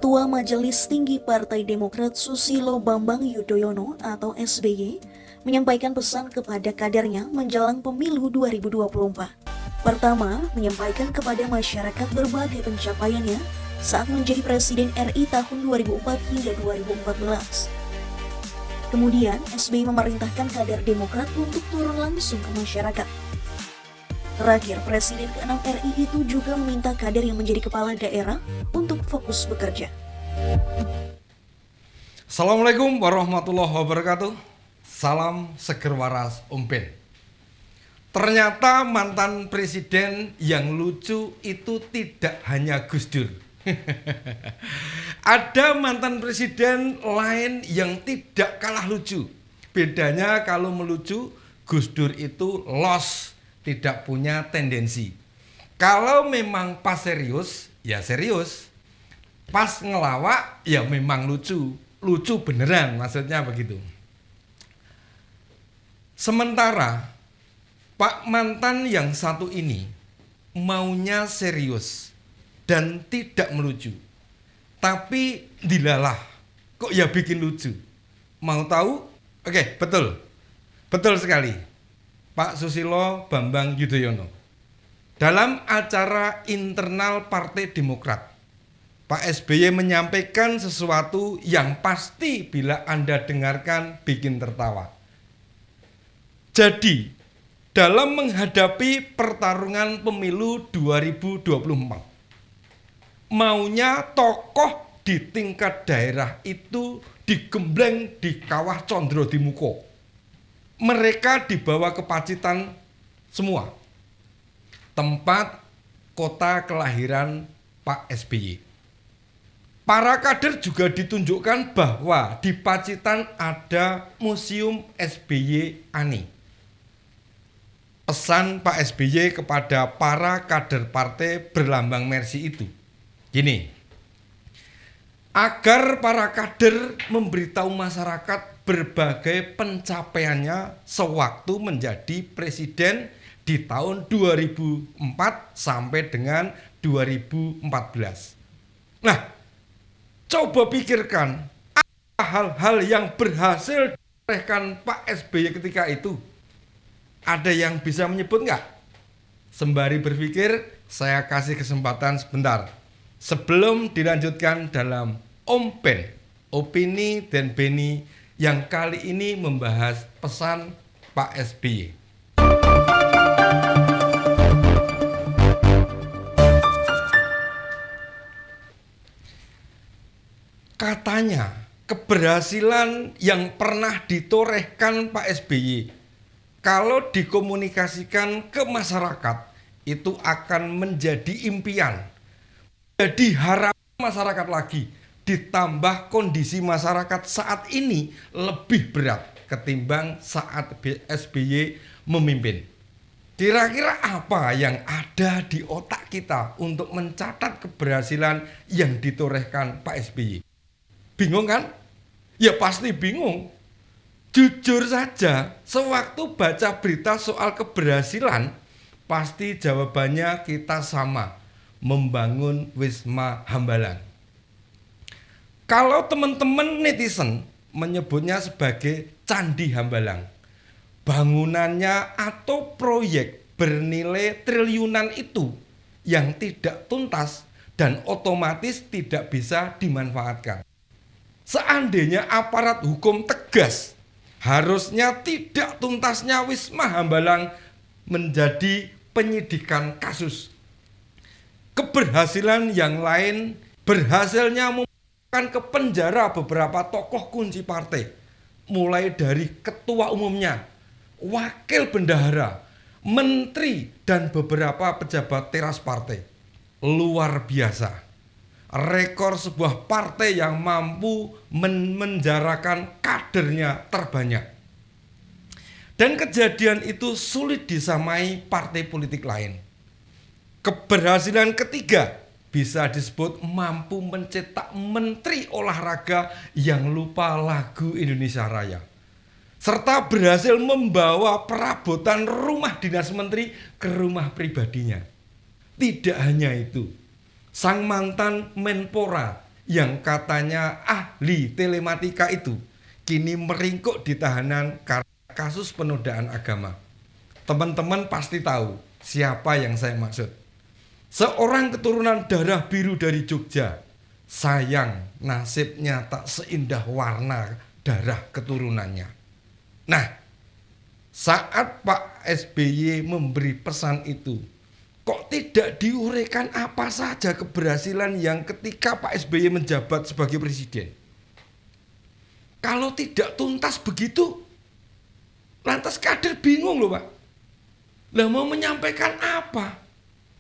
Ketua Majelis Tinggi Partai Demokrat Susilo Bambang Yudhoyono atau SBY menyampaikan pesan kepada kadernya menjelang pemilu 2024. Pertama, menyampaikan kepada masyarakat berbagai pencapaiannya saat menjadi Presiden RI tahun 2004 hingga 2014. Kemudian, SBY memerintahkan kader Demokrat untuk turun langsung ke masyarakat. Terakhir, Presiden ke-6 RI itu juga meminta kader yang menjadi kepala daerah untuk fokus bekerja. Assalamualaikum warahmatullahi wabarakatuh. Salam seger waras Umpen. Ternyata mantan presiden yang lucu itu tidak hanya Gus Dur. Ada mantan presiden lain yang tidak kalah lucu. Bedanya kalau melucu, Gus Dur itu los, tidak punya tendensi. Kalau memang pas serius, ya serius. Pas ngelawak, ya memang lucu. Lucu beneran, maksudnya begitu. Sementara Pak mantan yang satu ini maunya serius dan tidak melucu. Tapi dilalah, kok ya bikin lucu. Mau tahu? Oke, betul. Betul sekali. Pak Susilo Bambang Yudhoyono. Dalam acara internal Partai Demokrat, Pak SBY menyampaikan sesuatu yang pasti bila Anda dengarkan bikin tertawa. Jadi, dalam menghadapi pertarungan pemilu 2024, maunya tokoh di tingkat daerah itu digembleng di Kawah Condro di Muko. Mereka dibawa ke Pacitan semua, tempat kota kelahiran Pak SBY. Para kader juga ditunjukkan bahwa di Pacitan ada Museum SBY Ani. Pesan Pak SBY kepada para kader partai berlambang Mercy itu, gini, agar para kader memberitahu masyarakat berbagai pencapaiannya sewaktu menjadi presiden di tahun 2004 sampai dengan 2014. Nah, coba pikirkan apa hal-hal yang berhasil ditorehkan Pak SBY ketika itu. Ada yang bisa menyebut nggak? Sembari berpikir, saya kasih kesempatan sebentar. Sebelum dilanjutkan dalam Ompen, Opini dan Beni yang kali ini membahas pesan Pak SBY. Katanya keberhasilan yang pernah ditorehkan Pak SBY kalau dikomunikasikan ke masyarakat itu akan menjadi impian, jadi harapan masyarakat lagi. Ditambah kondisi masyarakat saat ini lebih berat ketimbang saat SBY memimpin. Kira-kira apa yang ada di otak kita untuk mencatat keberhasilan yang ditorehkan Pak SBY? Bingung kan? Ya pasti bingung. Jujur saja, sewaktu baca berita soal keberhasilan, pasti jawabannya kita sama, membangun Wisma Hambalang. Kalau teman-teman netizen menyebutnya sebagai Candi Hambalang, bangunannya atau proyek bernilai triliunan itu yang tidak tuntas dan otomatis tidak bisa dimanfaatkan. Seandainya aparat hukum tegas, harusnya tidak tuntasnya Wisma Hambalang menjadi penyidikan kasus. Keberhasilan yang lain berhasilnya ke penjara beberapa tokoh kunci partai, mulai dari ketua umumnya, wakil bendahara, menteri, dan beberapa pejabat teras partai. Luar biasa. Rekor sebuah partai yang mampu menjarakan kadernya terbanyak. Dan kejadian itu sulit disamai partai politik lain. Keberhasilan ketiga bisa disebut mampu mencetak menteri olahraga yang lupa lagu Indonesia Raya. Serta berhasil membawa perabotan rumah dinas menteri ke rumah pribadinya. Tidak hanya itu, sang mantan Menpora yang katanya ahli telematika itu kini meringkuk di tahanan karena kasus penodaan agama. Teman-teman pasti tahu siapa yang saya maksud. Seorang keturunan darah biru dari Jogja. Sayang, nasibnya tak seindah warna darah keturunannya. Nah, saat Pak SBY memberi pesan itu, kok tidak diuraikan apa saja keberhasilan yang ketika Pak SBY menjabat sebagai presiden? Kalau tidak tuntas begitu, lantas kader bingung loh Pak. Lah mau menyampaikan apa?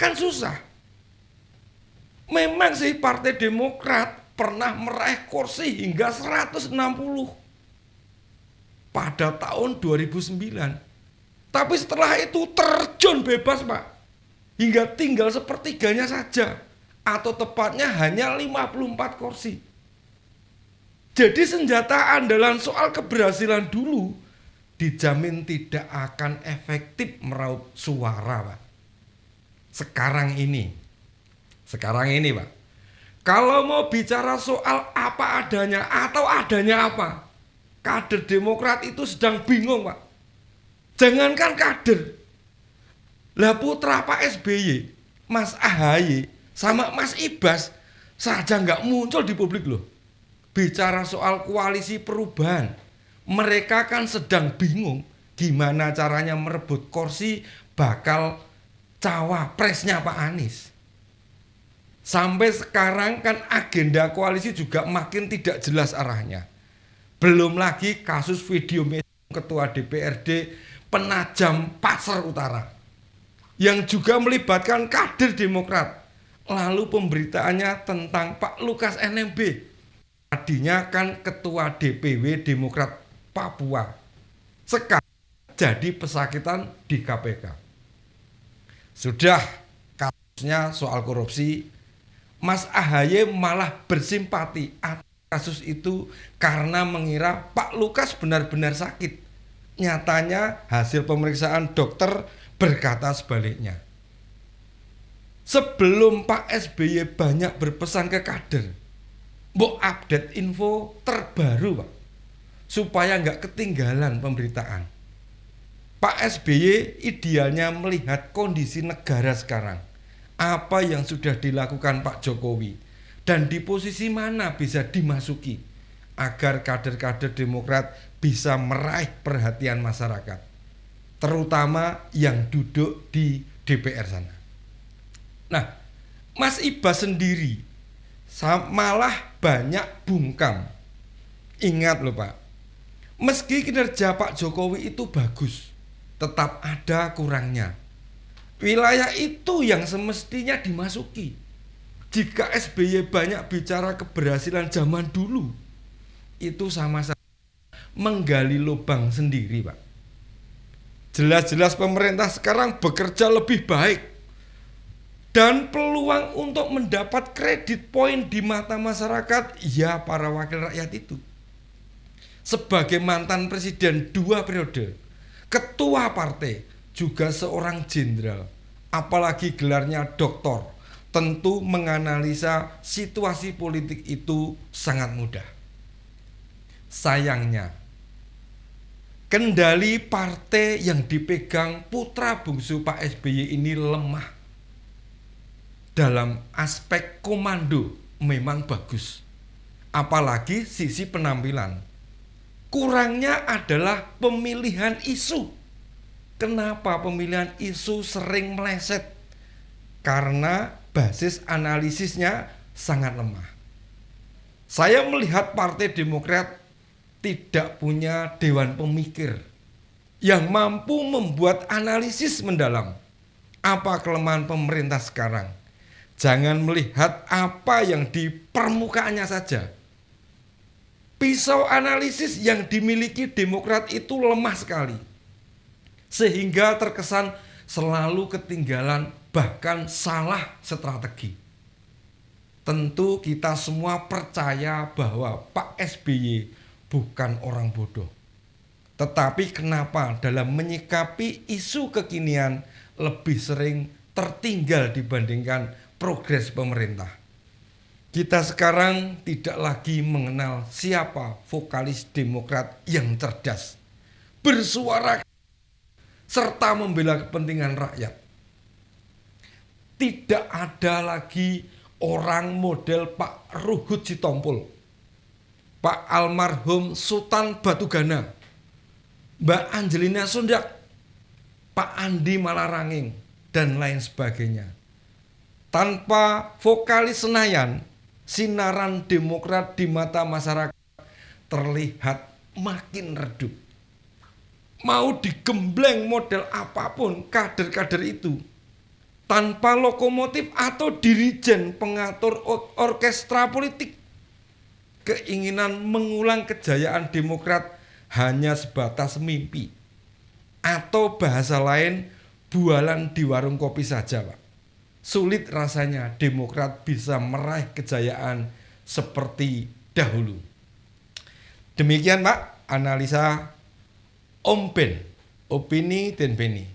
Kan susah. Memang sih Partai Demokrat pernah meraih kursi hingga 160 pada tahun 2009. Tapi setelah itu terjun bebas Pak. Hingga tinggal sepertiganya saja. Atau tepatnya hanya 54 kursi. Jadi senjata andalan soal keberhasilan dulu dijamin tidak akan efektif meraup suara Pak. Sekarang ini Pak, kalau mau bicara soal apa adanya atau adanya apa, kader Demokrat itu sedang bingung Pak. Jangankan kader, lah putra Pak SBY, Mas AHY sama Mas Ibas saja nggak muncul di publik loh. Bicara soal koalisi perubahan, mereka kan sedang bingung gimana caranya merebut kursi bakal cawapresnya Pak Anies. Sampai sekarang kan agenda koalisi juga makin tidak jelas arahnya. Belum lagi kasus video Ketua DPRD Penajam Pasar Utara yang juga melibatkan kader Demokrat. Lalu pemberitaannya tentang Pak Lukas NMB, tadinya kan Ketua DPW Demokrat Papua, sekarang jadi pesakitan di KPK. Sudah kasusnya soal korupsi, Mas AHY malah bersimpati atas kasus itu karena mengira Pak Lukas benar-benar sakit. Nyatanya hasil pemeriksaan dokter berkata sebaliknya. Sebelum Pak SBY banyak berpesan ke kader, mau update info terbaru Pak, supaya nggak ketinggalan pemberitaan. Pak SBY idealnya melihat kondisi negara sekarang. Apa yang sudah dilakukan Pak Jokowi dan di posisi mana bisa dimasuki agar kader-kader Demokrat bisa meraih perhatian masyarakat, terutama yang duduk di DPR sana. Nah, Mas Ibas sendiri malah banyak bungkam. Ingat loh Pak, meski kinerja Pak Jokowi itu bagus, tetap ada kurangnya. Wilayah itu yang semestinya dimasuki. Jika SBY banyak bicara keberhasilan zaman dulu, itu sama saja menggali lubang sendiri Pak. Jelas-jelas pemerintah sekarang bekerja lebih baik. Dan peluang untuk mendapat kredit poin di mata masyarakat, ya para wakil rakyat itu. Sebagai mantan presiden 2 periode, ketua partai, juga seorang jenderal, apalagi gelarnya doktor, tentu menganalisa situasi politik itu sangat mudah. Sayangnya, kendali partai yang dipegang putra bungsu Pak SBY ini lemah. Dalam aspek komando memang bagus, apalagi sisi penampilan. Kurangnya adalah pemilihan isu. Kenapa pemilihan isu sering meleset? Karena basis analisisnya sangat lemah. Saya melihat Partai Demokrat tidak punya dewan pemikir yang mampu membuat analisis mendalam. Apa kelemahan pemerintah sekarang? Jangan melihat apa yang di permukaannya saja. Pisau analisis yang dimiliki Demokrat itu lemah sekali. Sehingga terkesan selalu ketinggalan, bahkan salah strategi. Tentu kita semua percaya bahwa Pak SBY bukan orang bodoh. Tetapi kenapa dalam menyikapi isu kekinian lebih sering tertinggal dibandingkan progres pemerintah? Kita sekarang tidak lagi mengenal siapa vokalis Demokrat yang cerdas, bersuara serta membela kepentingan rakyat. Tidak ada lagi orang model Pak Ruhut Sitompul, Pak almarhum Sultan Batugana, Mbak Angelina Sondak, Pak Andi Malaranging, dan lain sebagainya. Tanpa vokalis Senayan, sinaran Demokrat di mata masyarakat terlihat makin redup. Mau digembleng model apapun kader-kader itu, tanpa lokomotif atau dirijen pengatur orkestra politik, keinginan mengulang kejayaan Demokrat hanya sebatas mimpi, atau bahasa lain bualan di warung kopi saja, Pak. Sulit rasanya Demokrat bisa meraih kejayaan seperti dahulu. Demikian Pak, analisa Om Ben, opini dan Beni.